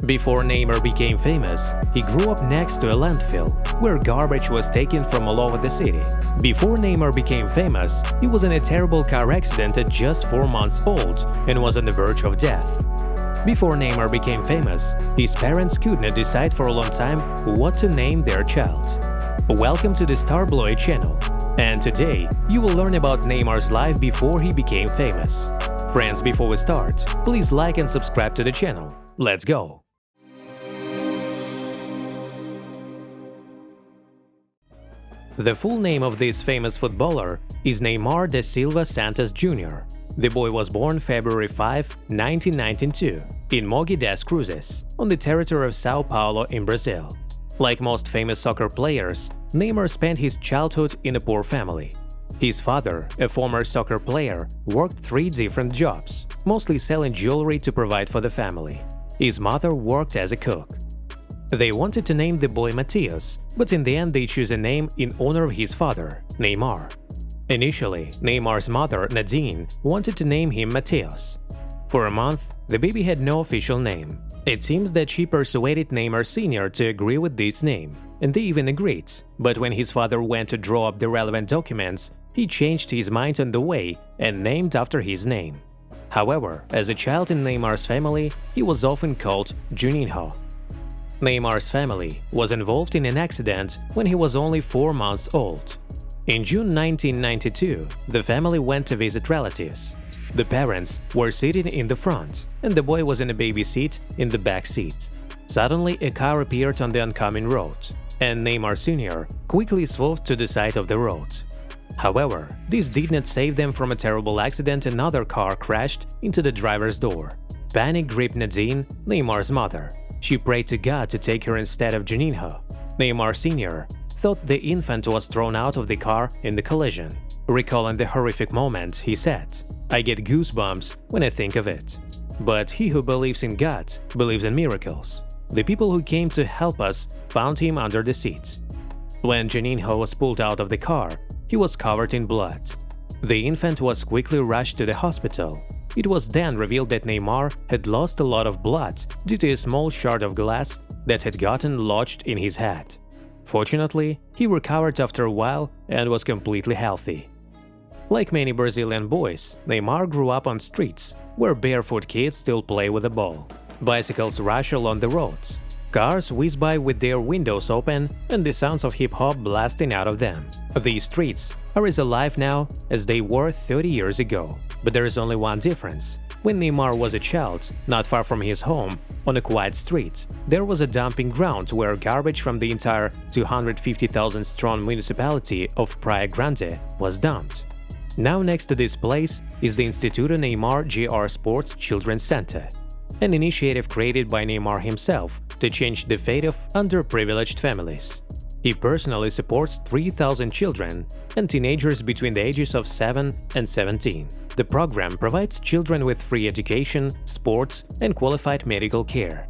Before Neymar became famous, he grew up next to a landfill, where garbage was taken from all over the city. Before Neymar became famous, he was in a terrible car accident at just 4 months old and was on the verge of death. Before Neymar became famous, his parents could not decide for a long time what to name their child. Welcome to the Starbloid channel, and today you will learn about Neymar's life before he became famous. Friends, before we start, please like and subscribe to the channel. Let's go! The full name of this famous footballer is Neymar da Silva Santos Jr. The boy was born February 5, 1992, in Mogi das Cruzes, on the territory of São Paulo in Brazil. Like most famous soccer players, Neymar spent his childhood in a poor family. His father, a former soccer player, worked 3 different jobs, mostly selling jewelry to provide for the family. His mother worked as a cook. They wanted to name the boy Matthias, but in the end they chose a name in honor of his father, Neymar. Initially, Neymar's mother, Nadine, wanted to name him Matthias. For a month, the baby had no official name. It seems that she persuaded Neymar Sr. to agree with this name, and they even agreed. But when his father went to draw up the relevant documents, he changed his mind on the way and named after his name. However, as a child in Neymar's family, he was often called Juninho. Neymar's family was involved in an accident when he was only 4 months old. In June 1992, the family went to visit relatives. The parents were sitting in the front, and the boy was in a baby seat in the back seat. Suddenly, a car appeared on the oncoming road, and Neymar Sr. quickly swerved to the side of the road. However, this did not save them from a terrible accident. Another car crashed into the driver's door. Panic gripped Nadine, Neymar's mother. She prayed to God to take her instead of Juninho. Neymar Sr. thought the infant was thrown out of the car in the collision. Recalling the horrific moment, he said, "I get goosebumps when I think of it. But he who believes in God believes in miracles. The people who came to help us found him under the seat." When Juninho was pulled out of the car, he was covered in blood. The infant was quickly rushed to the hospital. It was then revealed that Neymar had lost a lot of blood due to a small shard of glass that had gotten lodged in his head. Fortunately, he recovered after a while and was completely healthy. Like many Brazilian boys, Neymar grew up on streets, where barefoot kids still play with a ball. Bicycles rush along the roads. Cars whiz by with their windows open and the sounds of hip-hop blasting out of them. These streets are as alive now as they were 30 years ago. But there is only one difference. When Neymar was a child, not far from his home, on a quiet street, there was a dumping ground where garbage from the entire 250,000-strong municipality of Praia Grande was dumped. Now next to this place is the Instituto Neymar Jr. Sports Children's Center, an initiative created by Neymar himself to change the fate of underprivileged families. He personally supports 3,000 children and teenagers between the ages of 7 and 17. The program provides children with free education, sports, and qualified medical care.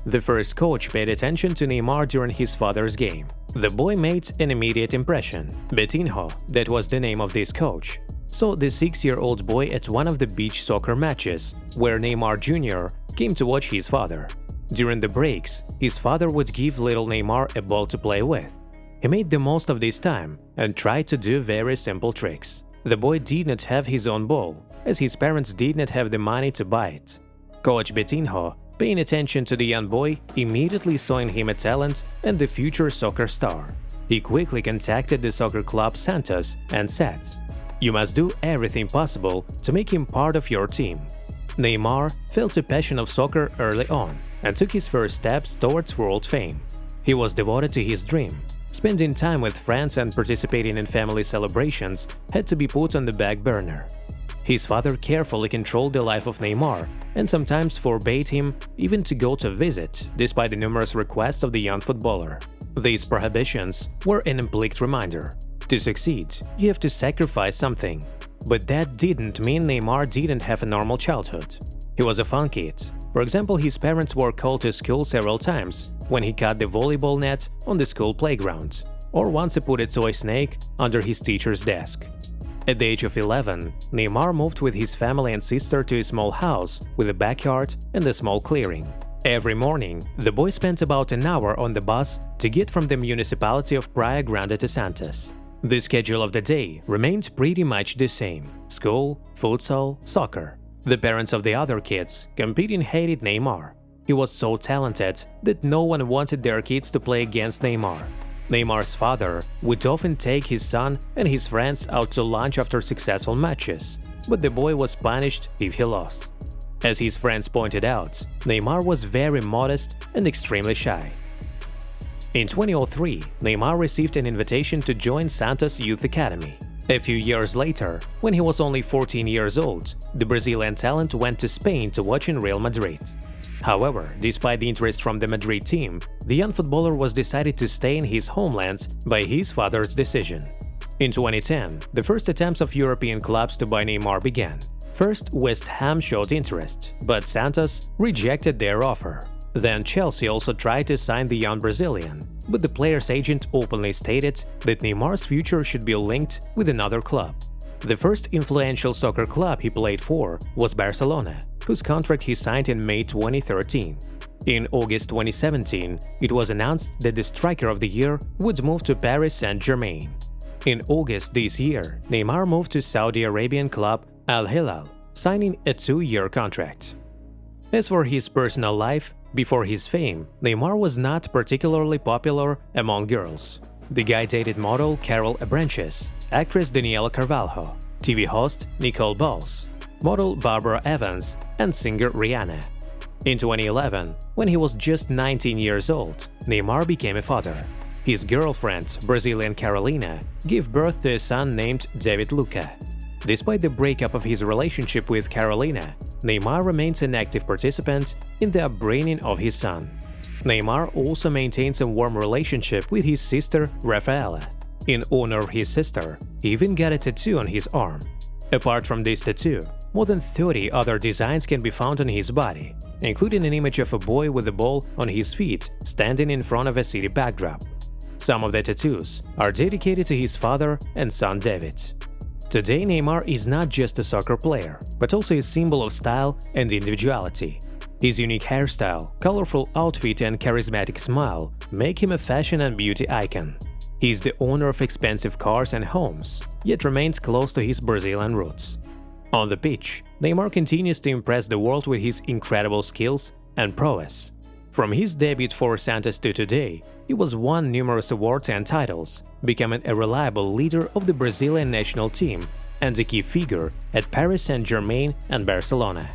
The first coach paid attention to Neymar during his father's game. The boy made an immediate impression. Betinho, that was the name of this coach, saw the 6-year-old boy at one of the beach soccer matches, where Neymar Jr. came to watch his father. During the breaks, his father would give little Neymar a ball to play with. He made the most of this time and tried to do very simple tricks. The boy did not have his own ball, as his parents did not have the money to buy it. Coach Betinho, paying attention to the young boy, immediately saw in him a talent and the future soccer star. He quickly contacted the soccer club Santos and said, "You must do everything possible to make him part of your team." Neymar felt a passion of soccer early on and took his first steps towards world fame. He was devoted to his dream. Spending time with friends and participating in family celebrations had to be put on the back burner. His father carefully controlled the life of Neymar and sometimes forbade him even to go to visit, despite the numerous requests of the young footballer. These prohibitions were an implied reminder: to succeed, you have to sacrifice something. But that didn't mean Neymar didn't have a normal childhood. He was a fun kid. For example, his parents were called to school several times when he cut the volleyball net on the school playground, or once he put a toy snake under his teacher's desk. At the age of 11, Neymar moved with his family and sister to a small house with a backyard and a small clearing. Every morning, the boy spent about an hour on the bus to get from the municipality of Praia Grande to Santos. The schedule of the day remained pretty much the same: school, futsal, soccer. The parents of the other kids competing hated Neymar. He was so talented that no one wanted their kids to play against Neymar. Neymar's father would often take his son and his friends out to lunch after successful matches, but the boy was punished if he lost. As his friends pointed out, Neymar was very modest and extremely shy. In 2003, Neymar received an invitation to join Santos Youth Academy. A few years later, when he was only 14 years old, the Brazilian talent went to Spain to watch in Real Madrid. However, despite the interest from the Madrid team, the young footballer was decided to stay in his homeland by his father's decision. In 2010, the first attempts of European clubs to buy Neymar began. First, West Ham showed interest, but Santos rejected their offer. Then Chelsea also tried to sign the young Brazilian, but the player's agent openly stated that Neymar's future should be linked with another club. The first influential soccer club he played for was Barcelona, whose contract he signed in May 2013. In August 2017, it was announced that the striker of the year would move to Paris Saint-Germain. In August this year, Neymar moved to Saudi Arabian club Al Hilal, signing a 2-year contract. As for his personal life, before his fame, Neymar was not particularly popular among girls. The guy dated model Carol Abranches, actress Daniela Carvalho, TV host Nicole Bowles, model Barbara Evans, and singer Rihanna. In 2011, when he was just 19 years old, Neymar became a father. His girlfriend, Brazilian Carolina, gave birth to a son named David Luca. Despite the breakup of his relationship with Carolina, Neymar remains an active participant in the upbringing of his son. Neymar also maintains a warm relationship with his sister Rafaela. In honor of his sister, he even got a tattoo on his arm. Apart from this tattoo, more than 30 other designs can be found on his body, including an image of a boy with a ball on his feet standing in front of a city backdrop. Some of the tattoos are dedicated to his father and son David. Today, Neymar is not just a soccer player, but also a symbol of style and individuality. His unique hairstyle, colorful outfit and charismatic smile make him a fashion and beauty icon. He is the owner of expensive cars and homes, yet remains close to his Brazilian roots. On the pitch, Neymar continues to impress the world with his incredible skills and prowess. From his debut for Santos to today, he was won numerous awards and titles, becoming a reliable leader of the Brazilian national team and a key figure at Paris Saint-Germain and Barcelona.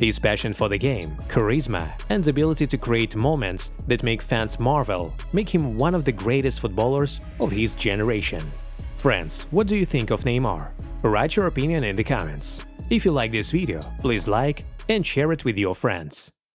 His passion for the game, charisma, and ability to create moments that make fans marvel make him one of the greatest footballers of his generation. Friends, what do you think of Neymar? Write your opinion in the comments. If you like this video, please like and share it with your friends.